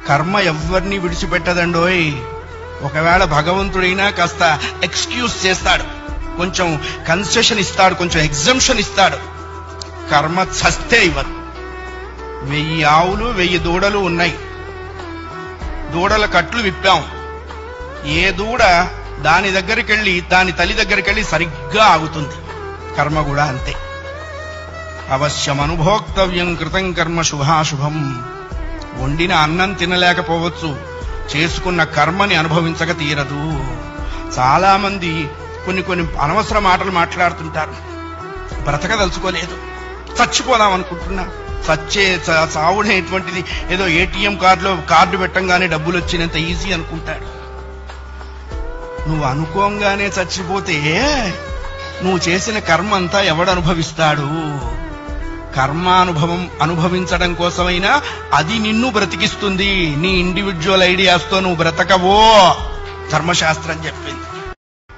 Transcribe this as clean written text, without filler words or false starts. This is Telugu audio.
కర్మ ఎవరిని విడిచిపెట్టదండోయ్. ఒకవేళ భగవంతుడైనా కాస్త ఎక్స్క్యూజ్ చేస్తాడు, కొంచెం కన్సెషన్ ఇస్తాడు, కొంచెం ఎగ్జంప్షన్ ఇస్తాడు. కర్మ చస్తే ఇవ్వదు. 1000 ఆవులు 1000 దూడలు ఉన్నాయి. దూడల కట్లు విప్పాం. ఏ దూడ దాని దగ్గరికి వెళ్ళి దాని తల్లి దగ్గరికి వెళ్ళి సరిగ్గా ఆగుతుంది. కర్మ కూడా అంతే. అవశ్యం అనుభోక్తవ్యం కృతం కర్మ శుభాశుభం. వండిన అన్నం తినలేకపోవచ్చు, చేసుకున్న కర్మని అనుభవించక తీరదు. చాలా మంది కొన్ని అనవసర మాటలు మాట్లాడుతుంటారు. బ్రతకదలుచుకోలేదు, చచ్చిపోదాం అనుకుంటున్నా. చావునేటువంటిది ఏదో ఏటీఎం కార్డు పెట్టంగానే డబ్బులు వచ్చినంత ఈజీ అనుకుంటాడు. నువ్వు అనుకోంగానే చచ్చిపోతే నువ్వు చేసిన కర్మ అంతా ఎవడు అనుభవిస్తాడు? కర్మానుభవం అనుభవించడం కోసమైనా అది నిన్ను బ్రతికిస్తుంది. నీ ఇండివిడ్యువల్ ఐడియాస్తో నువ్వు బ్రతకవో ధర్మశాస్త్రం చెప్పింది.